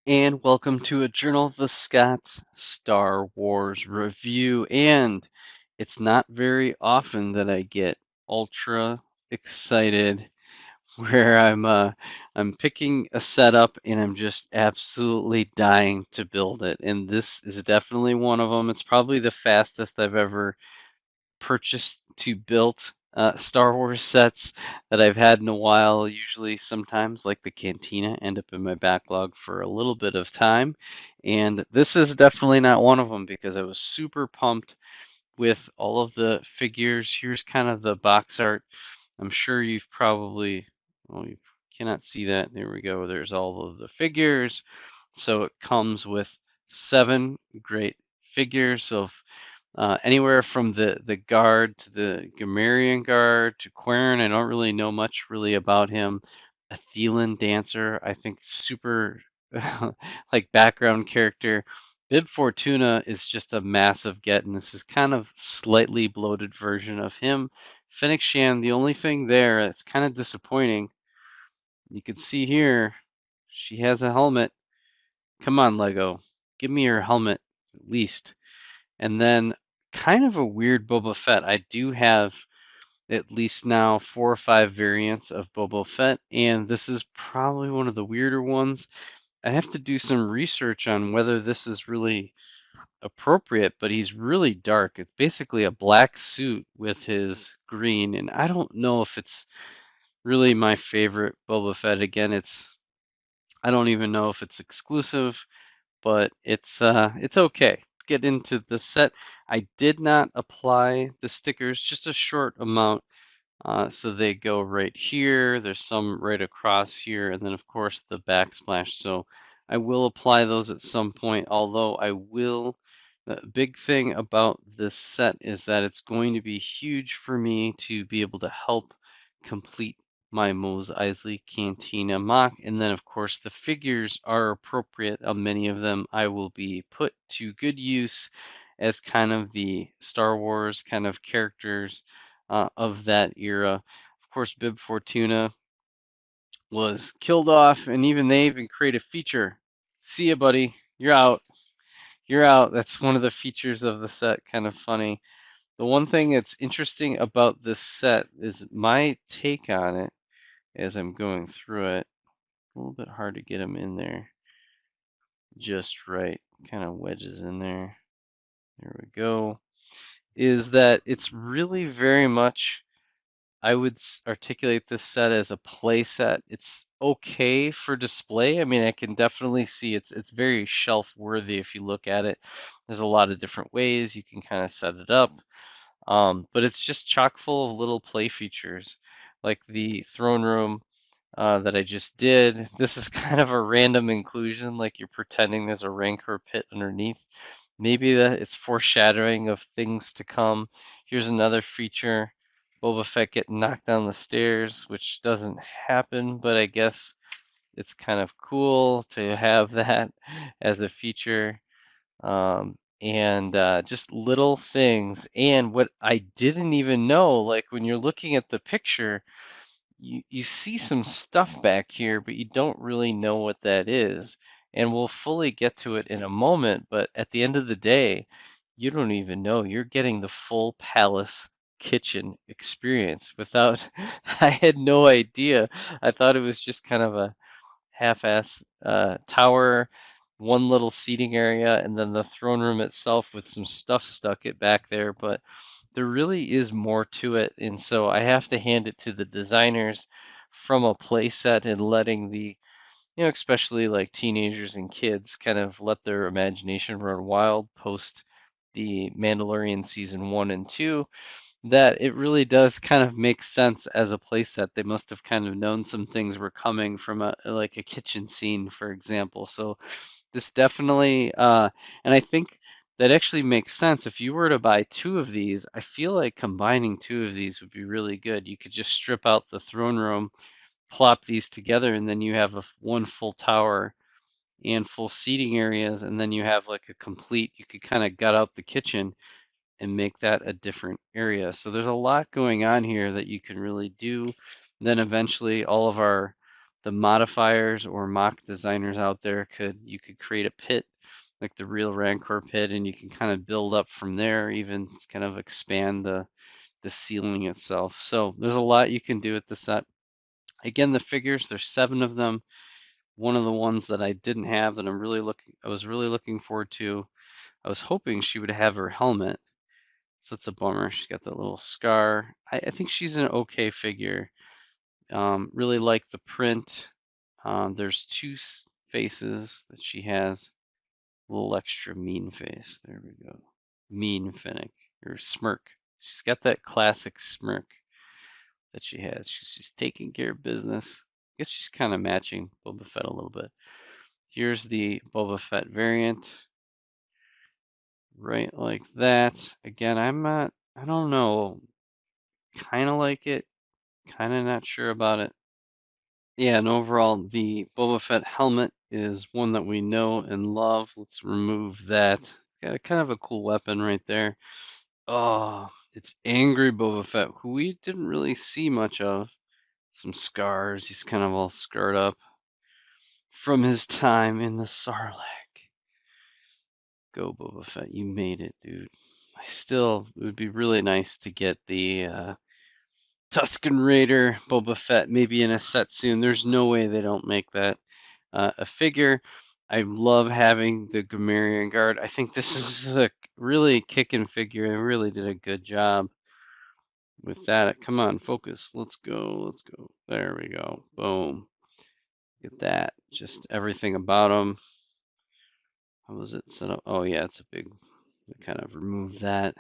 And welcome to a Journal of the Scots Star Wars review. And it's not very often that I get ultra excited where I'm picking a setup and I'm just absolutely dying to build it. And this is definitely one of them. It's probably the fastest I've ever purchased to built Star Wars sets that I've had in a while. Usually, sometimes, like the Cantina, end up in my backlog for a little bit of time. And this is definitely not one of them because I was super pumped with all of the figures. Here's kind of the box art. I'm sure you've probably, well, you cannot see that. There we go. There's all of the figures. So it comes with 7 great figures of anywhere from the guard to the Gamorrean guard to Quarren. I don't really know much really about him. A Thelan dancer, I think super like background character. Bib Fortuna is just a massive get, and this is kind of slightly bloated version of him. Fennec Shan, the only thing there that's kind of disappointing, you can see here, she has a helmet. Come on, Lego, give me your helmet at least. And then kind of a weird Boba Fett. I do have at least now 4 or 5 variants of Boba Fett, and this is probably one of the weirder ones. I have to do some research on whether this is really appropriate, but he's really dark. It's basically a black suit with his green, and I don't know if it's really my favorite Boba Fett. Again, I don't even know if it's exclusive, but it's okay. Let's get into the set. I did not apply the stickers, just a short amount. So they go right here. There's some right across here, and then of course the backsplash. So I will apply those at some point, although I will. The big thing about this set is that it's going to be huge for me to be able to help complete my Mos Eisley Cantina mock. And then of course the figures are appropriate. Many of them I will be put to good use as kind of the Star Wars kind of characters of that era. Of course, Bib Fortuna was killed off, and even they even create a feature. See ya, buddy. You're out. You're out. That's one of the features of the set. Kind of funny. The one thing that's interesting about this set is my take on it as I'm going through it. A little bit hard to get them in there just right. Kind of wedges in there. There we go. Is that it's really very much I would articulate this set as a play set. It's okay for display. I mean, I can definitely see it's very shelf worthy if you look at it. There's a lot of different ways you can kind of set it up. But it's just chock full of little play features, like the throne room that I just did. This is kind of a random inclusion, like you're pretending there's a Rancor pit underneath. Maybe that it's foreshadowing of things to come. Here's another feature. Boba Fett getting knocked down the stairs, which doesn't happen, but I guess it's kind of cool to have that as a feature. And just little things. And what I didn't even know, like when you're looking at the picture, you see some stuff back here, but you don't really know what that is. And we'll fully get to it in a moment, but at the end of the day, you don't even know. You're getting the full palace kitchen experience without, I had no idea. I thought it was just kind of a half-ass tower, one little seating area, and then the throne room itself with some stuff stuck it back there. But there really is more to it, and so I have to hand it to the designers from a playset and letting the, especially like teenagers and kids kind of let their imagination run wild post the Mandalorian season 1 and 2, that it really does kind of make sense as a playset. They must have kind of known some things were coming from like a kitchen scene, for example. So this definitely, and I think that actually makes sense. If you were to buy 2 of these, I feel like combining 2 of these would be really good. You could just strip out the throne room, plop these together, and then you have one full tower and full seating areas, and then you have like a complete, you could kind of gut out the kitchen and make that a different area. So there's a lot going on here that you can really do. Then eventually all of our the modifiers or mock designers out there you could create a pit like the real Rancor pit, and you can kind of build up from there, even kind of expand the ceiling itself. So there's a lot you can do with the set. Again, the figures, there's 7 of them. One of the ones that I didn't have that I was really looking forward to. I was hoping she would have her helmet. So it's a bummer. She's got that little scar. I think she's an okay figure. Really like the print. There's 2 faces that she has. A little extra mean face. There we go. Mean Finnick, or smirk. She's got that classic smirk that she has. She's taking care of business. I guess she's kind of matching Boba Fett a little bit. Here's the Boba Fett variant. Right like that. Again, I don't know. Kind of like it, kind of not sure about it. Yeah, and overall, the Boba Fett helmet is one that we know and love. Let's remove that. Got a kind of a cool weapon right there. Oh, it's angry Boba Fett, who we didn't really see much of. Some scars. He's kind of all scarred up from his time in the Sarlacc. Go, Boba Fett. You made it, dude. It would be really nice to get the Tusken Raider Boba Fett maybe in a set soon. There's no way they don't make that a figure. I love having the Gamorrean Guard. I think this is a really kicking figure. It really did a good job with that. Come on, focus. Let's go. Let's go. There we go. Boom. Get that. Just everything about him. How was it set up? Oh, yeah, it's a big. Kind of remove that.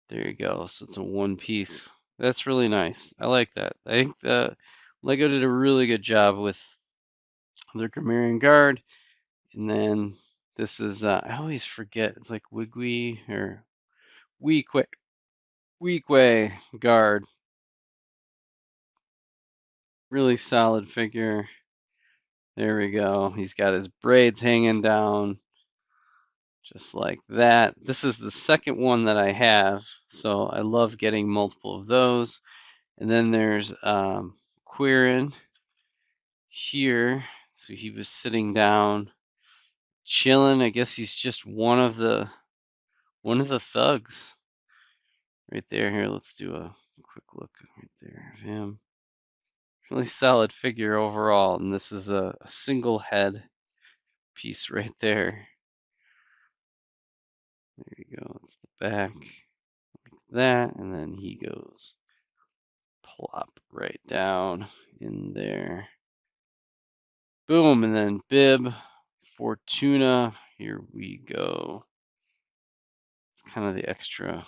There you go. So it's a one piece. That's really nice. I like that. I think Lego did a really good job with their Gamorrean Guard. And then this is, I always forget, it's like Wigwe or Weequay Guard. Really solid figure. There we go. He's got his braids hanging down just like that. This is the second one that I have, so I love getting multiple of those. And then there's Quirin here. So he was sitting down, chilling. I guess he's just one of the thugs right there. Here, let's do a quick look right there of him. Really solid figure overall, and this is a single head piece right there. There you go. It's the back like that, and then he goes plop right down in there. Boom, and then Bib Fortuna. Here we go. It's kind of the extra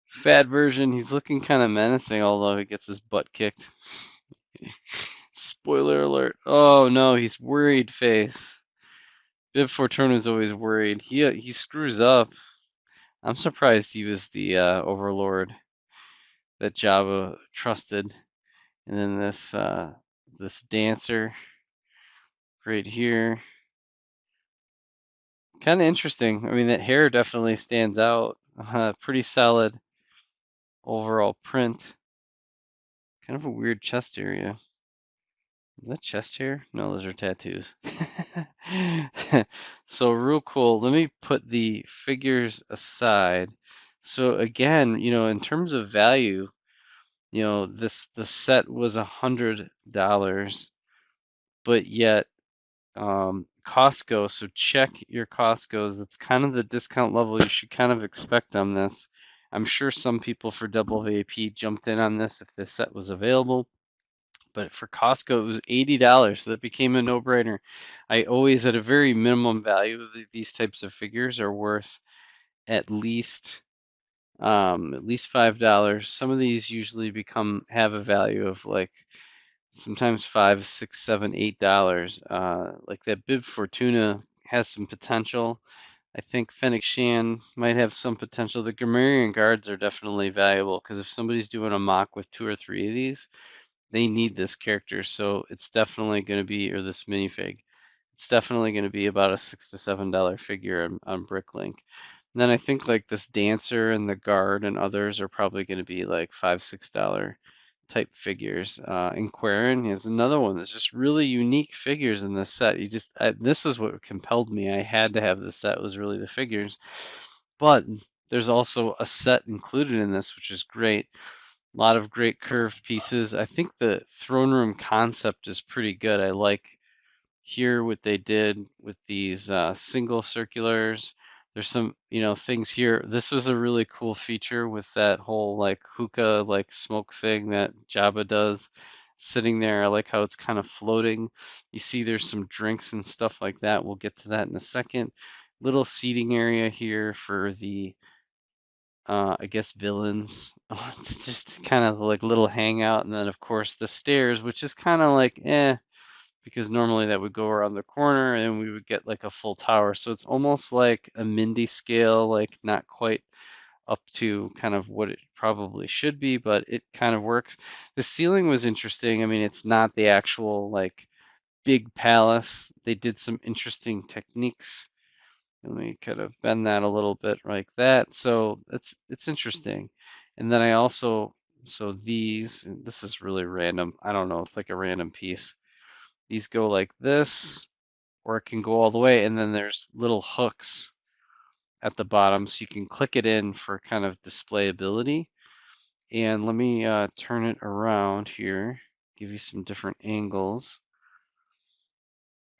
fat version. He's looking kind of menacing, although he gets his butt kicked. Spoiler alert. Oh no, he's worried face. Bib Fortuna's always worried. He screws up. I'm surprised he was the overlord that Jabba trusted. And then this dancer right here. Kind of interesting. I mean, that hair definitely stands out. Pretty solid overall print. Kind of a weird chest area. Is that chest hair? No, those are tattoos. So real cool. Let me put the figures aside. So again, in terms of value, the set was $100, but yet Costco. So check your Costco's. That's kind of the discount level you should kind of expect on this. I'm sure some people for double VAP jumped in on this if the set was available. But for Costco, it was $80, so that became a no-brainer. I always, at a very minimum value, these types of figures are worth at least $5. Some of these usually have a value of like sometimes $5, $6, $7, $8. Like that Bib Fortuna has some potential. I think Fennec Shan might have some potential. The Gamorrean Guards are definitely valuable because if somebody's doing a mock with 2 or 3 of these, they need this character, so it's definitely going to be, or this minifig, it's definitely going to be about a $6 to $7 figure on Bricklink. And then I think like this dancer and the guard and others are probably going to be like $5, $6 type figures. Inquirin is another one. There's just really unique figures in this set. This is what compelled me. I had to have this set, was really the figures. But there's also a set included in this, which is great. A lot of great curved pieces. I think the throne room concept is pretty good. I like here what they did with these single circulars. There's some, things here. This was a really cool feature with that whole like hookah like smoke thing that Jabba does sitting there. I like how it's kind of floating. You see there's some drinks and stuff like that. We'll get to that in a second. Little seating area here for the I guess villains. It's just kind of like little hangout, and then of course the stairs, which is kind of like because normally that would go around the corner and we would get like a full tower. So it's almost like a Mindy scale, like not quite up to kind of what it probably should be, but it kind of works. The ceiling was interesting. I mean, it's not the actual like big palace. They did some interesting techniques. Let me kind of bend that a little bit like that. So it's interesting. And then I also, so this is really random. I don't know, it's like a random piece. These go like this, or it can go all the way, and then there's little hooks at the bottom, so you can click it in for kind of displayability. And let me turn it around here, give you some different angles.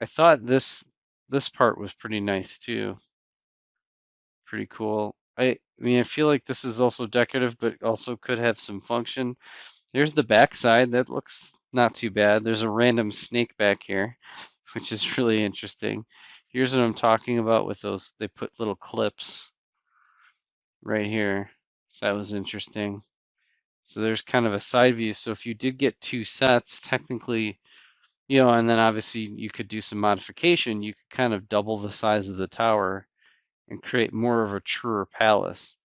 I thought this part was pretty nice too. Pretty cool. I mean, I feel like this is also decorative, but also could have some function. There's the back side. That looks not too bad. There's a random snake back here, which is really interesting. Here's what I'm talking about with those. They put little clips right here. So that was interesting. So there's kind of a side view. So if you did get two sets, technically, and then obviously you could do some modification. You could kind of double the size of the tower and create more of a truer palace.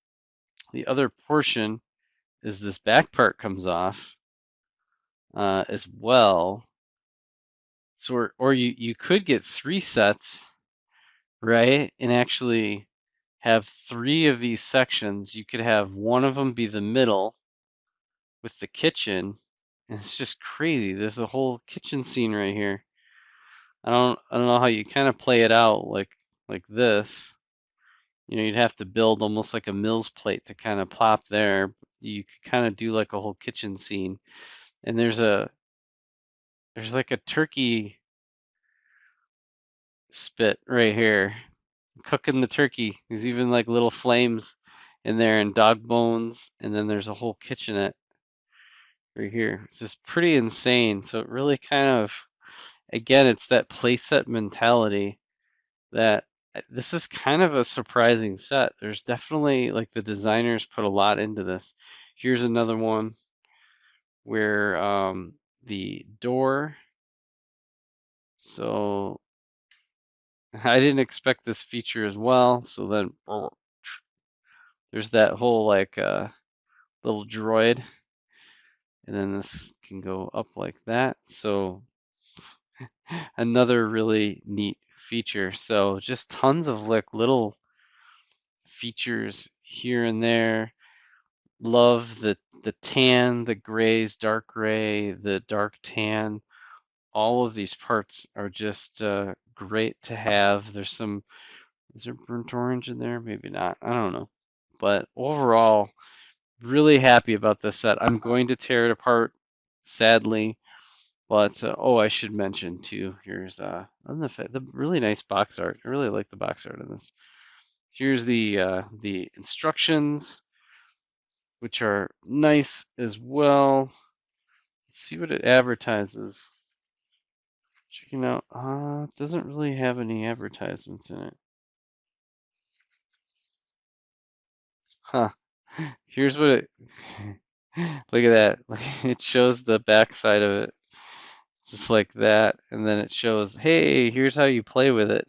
The other portion is this back part comes off as well. So, or you could get three sets, right? And actually have three of these sections. You could have one of them be the middle with the kitchen. And it's just crazy. There's a whole kitchen scene right here. I don't know how you kind of play it out like this. You'd have to build almost like a Mills plate to kind of plop there. You could kind of do like a whole kitchen scene. And there's like a turkey spit right here, cooking the turkey. There's even like little flames in there and dog bones, and then there's a whole kitchenette right here. It's just pretty insane. So it really kind of, again, it's that playset mentality that this is kind of a surprising set. There's definitely like the designers put a lot into this. Here's another one where the door. So I didn't expect this feature as well. So then there's that whole like little droid, and then this can go up like that. So another really neat feature. So just tons of like little features here and there. Love the tan, the grays, dark gray, the dark tan. All of these parts are just great to have. Is there burnt orange in there? Maybe not. I don't know. But overall, really happy about this set. I'm going to tear it apart, sadly. But oh, I should mention too. Here's the really nice box art. I really like the box art in this. Here's the instructions, which are nice as well. Let's see what it advertises. Checking out. It doesn't really have any advertisements in it. Huh. Here's what it. Look at that. It shows the back side of it, just like that, and then it shows, hey, here's how you play with it.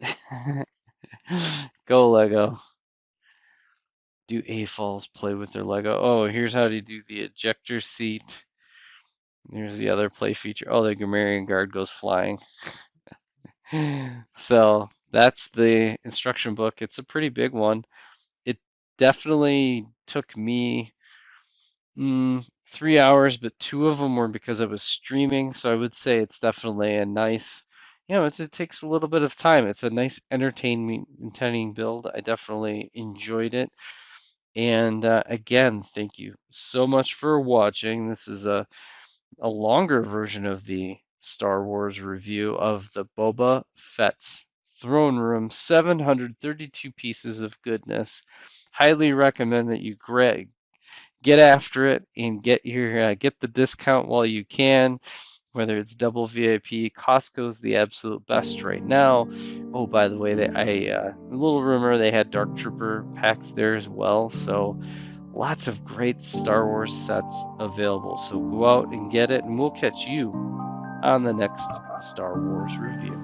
Go Lego. Do AFOLs play with their Lego? Oh, here's how to do the ejector seat. Here's the other play feature. Oh, the Grammarian Guard goes flying. So that's the instruction book. It's a pretty big one. It definitely took me 3 hours, but two of them were because I was streaming. So I would say it's definitely a nice, it takes a little bit of time. It's a nice entertaining build. I definitely enjoyed it. And again, thank you so much for watching. This is a longer version of the Star Wars review of the Boba Fett's Throne Room, 732 pieces of goodness. Highly recommend that you get after it and get the discount while you can, whether it's double VIP. Costco's the absolute best right now. Oh, by the way, a little rumor they had Dark Trooper packs there as well. So lots of great Star Wars sets available. So go out and get it, and we'll catch you on the next Star Wars review.